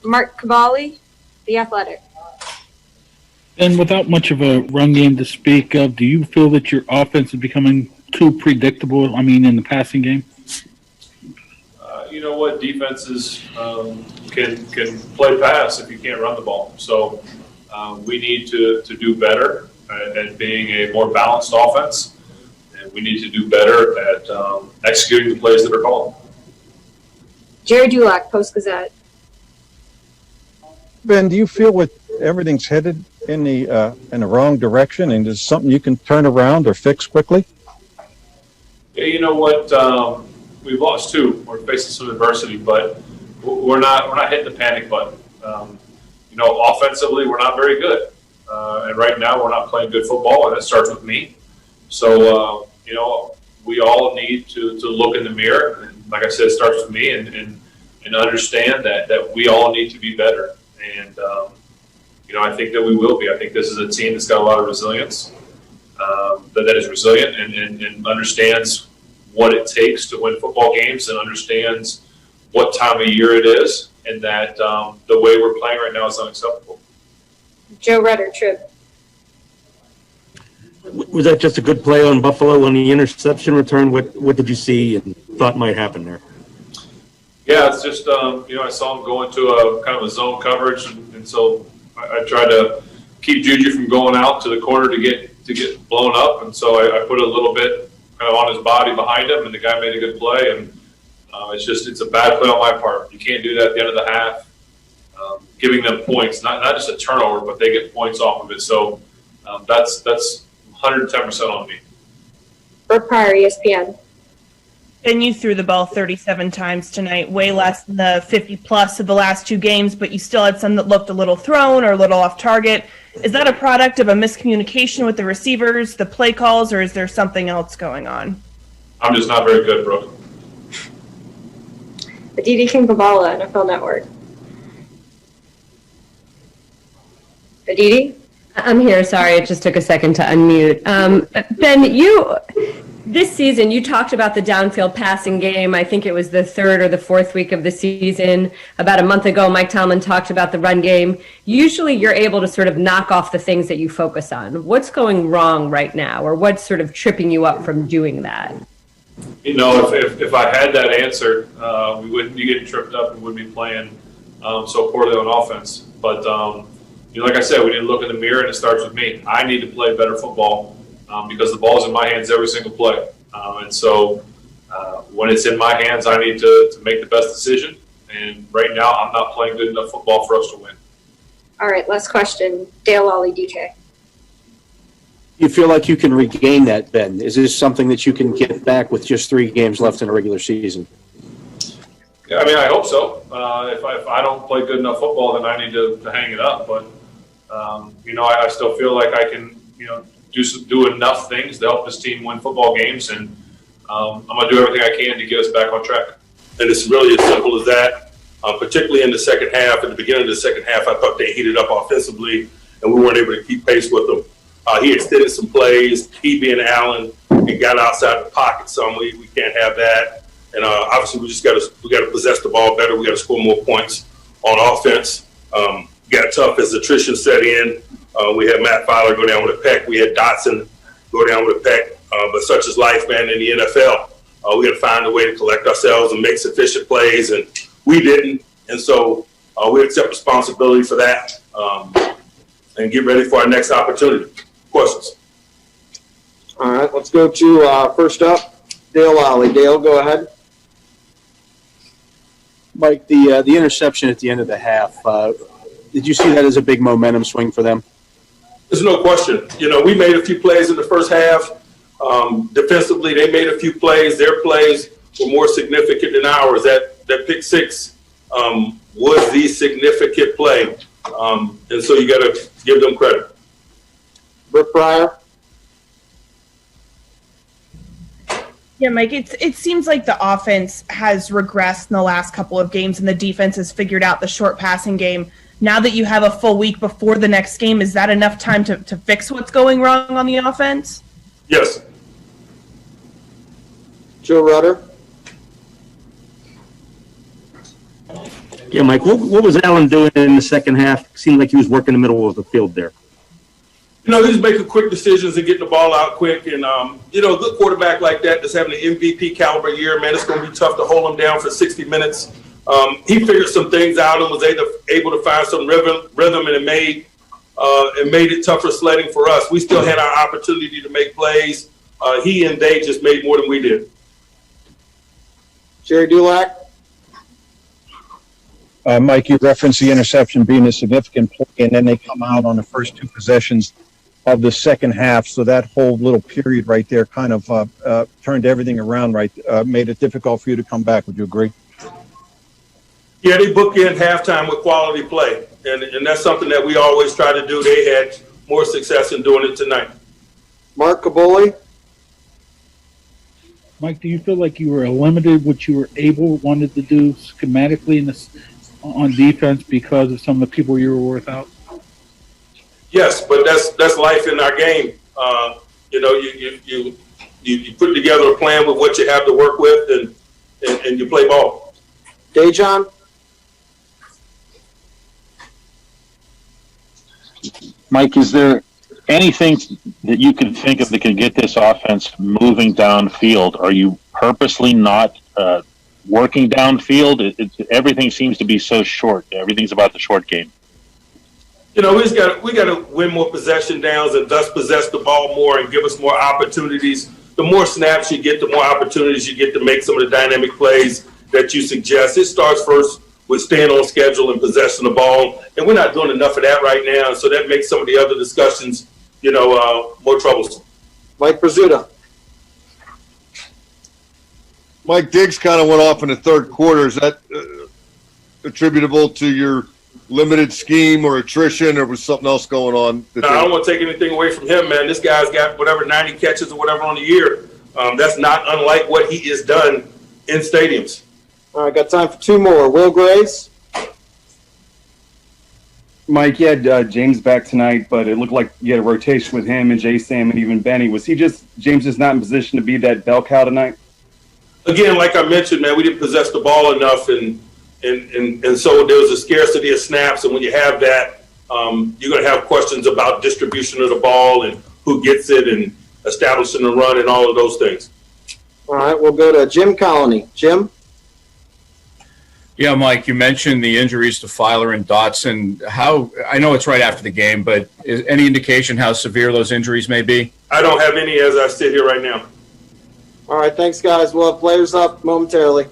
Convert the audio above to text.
Mark Cavalli, The Athletic. And without much of a run game to speak of, do you feel that your offense is becoming too predictable? I mean, in the passing game? You know what? Defenses can play pass if you can't run the ball. So we need to do better at being a more balanced offense, and we need to do better at executing the plays that are called. Jerry Dulac, Post-Gazette. Ben, do you feel with everything's headed in the wrong direction, and is something you can turn around or fix quickly? Yeah, you know what? We've lost two. We're facing some adversity, but we're not hitting the panic button. You know, offensively, we're not very good, and right now we're not playing good football, and it starts with me. So you know, we all need to look in the mirror, and like I said, it starts with me, and understand that we all need to be better. And you know, I think that we will be. I think this is a team that's got a lot of resilience, that is resilient and understands what it takes to win football games, and understands what time of year it is, and that the way we're playing right now is unacceptable. Joe Rutter, Trib. Was that just a good play on Buffalo on the interception return? What did you see and thought might happen there? Yeah, it's just you know, I saw him go into a kind of a zone coverage, and so I tried to keep Juju from going out to the corner to get blown up, and so I put a little bit kind of on his body behind him, and the guy made a good play. And it's a bad play on my part. You can't do that at the end of the half, giving them points, not just a turnover, but they get points off of it. So that's 110% on me. Brooke Pryor, ESPN. And you threw the ball 37 times tonight, way less than the 50-plus of the last two games, but you still had some that looked a little thrown or a little off target. Is that a product of a miscommunication with the receivers, the play calls, or is there something else going on? I'm just not very good, Brooke. Aditi Kinkabala, NFL Network. Aditi? I'm here. Sorry, it just took a second to unmute. Ben, this season, you talked about the downfield passing game. I think it was the third or the fourth week of the season. About a month ago, Mike Tomlin talked about the run game. Usually you're able to sort of knock off the things that you focus on. What's going wrong right now, or what's sort of tripping you up from doing that? You know, if I had that answer, we wouldn't be getting tripped up and wouldn't be playing so poorly on offense. But, you know, like I said, we need to look in the mirror, and it starts with me. I need to play better football because the ball's in my hands every single play. And so when it's in my hands, I need to make the best decision. And right now, I'm not playing good enough football for us to win. All right, last question. Dale Lally, DK. You feel like you can regain that, Ben? Is this something that you can get back with just 3 games left in a regular season? Yeah, I mean, I hope so. If I don't play good enough football, then I need to hang it up. But, you know, I still feel like I can, you know, do enough things to help this team win football games. And I'm going to do everything I can to get us back on track. And it's really as simple as that, particularly in the second half. At the beginning of the second half, I thought they heated up offensively, and we weren't able to keep pace with them. He extended some plays, he being Allen, and got outside the pocket some. We can't have that. And obviously, we got to possess the ball better. We got to score more points on offense. Got tough as attrition set in. We had Matt Fowler go down with a peck. We had Dotson go down with a peck. But such is life, man, in the NFL. We got to find a way to collect ourselves and make sufficient plays, and we didn't. And so we accept responsibility for that and get ready for our next opportunity. Questions? All right, let's go to first up, Dale Lally. Dale, go ahead. Mike, the interception at the end of the half, did you see that as a big momentum swing for them? There's no question. You know, we made a few plays in the first half. Defensively, they made a few plays. Their plays were more significant than ours. That pick six was the significant play. And so you got to give them credit. Brooke Pryor. Yeah, Mike, it seems like the offense has regressed in the last couple of games, and the defense has figured out the short passing game. Now that you have a full week before the next game, is that enough time to fix what's going wrong on the offense? Yes. Joe Rutter. Yeah, Mike, what was Allen doing in the second half? Seemed like he was working the middle of the field there. You know, he's making quick decisions and getting the ball out quick. And, you know, a good quarterback like that that's having an MVP caliber year, man, it's going to be tough to hold him down for 60 minutes. He figured some things out and was able to find some rhythm, and it made it tougher sledding for us. We still had our opportunity to make plays. He and they just made more than we did. Jerry Dulac? Mike, you referenced the interception being a significant play, and then they come out on the first two possessions of the second half. So that whole little period right there kind of turned everything around, made it difficult for you to come back. Would you agree? Yeah, they bookend halftime with quality play, and that's something that we always try to do. They had more success in doing it tonight. Mark Caboli? Mike, do you feel like you were limited what you wanted to do schematically on defense because of some of the people you were without? Yes, but that's life in our game. You know, you put together a plan with what you have to work with, and you play ball. Dejan? Mike, is there anything that you can think of that can get this offense moving downfield? Are you purposely not working downfield? Everything seems to be so short. Everything's about the short game. You know, we got to win more possession downs and thus possess the ball more and give us more opportunities. The more snaps you get, the more opportunities you get to make some of the dynamic plays that you suggest. It starts first with staying on schedule and possessing the ball, and we're not doing enough of that right now, so that makes some of the other discussions, you know, more troublesome. Mike Brazuta? Mike, Diggs kind of went off in the third quarter. Is that attributable to your limited scheme or attrition, or was something else going on? No, I don't want to take anything away from him, man. This guy's got whatever 90 catches or whatever on the year. That's not unlike what he has done in stadiums. All right, got time for two more. Will Graves? Mike, you had James back tonight, but it looked like you had a rotation with him and Jay Sam and even Benny. Was James just not in position to be that bell cow tonight? Again, like I mentioned, man, we didn't possess the ball enough, and so there was a scarcity of snaps. And when you have that, you're going to have questions about distribution of the ball and who gets it and establishing the run and all of those things. All right, we'll go to Jim Colony. Jim? Yeah, Mike, you mentioned the injuries to Filer and Dotson. I know it's right after the game, but is any indication how severe those injuries may be? I don't have any as I sit here right now. All right, thanks, guys. We'll have players up momentarily.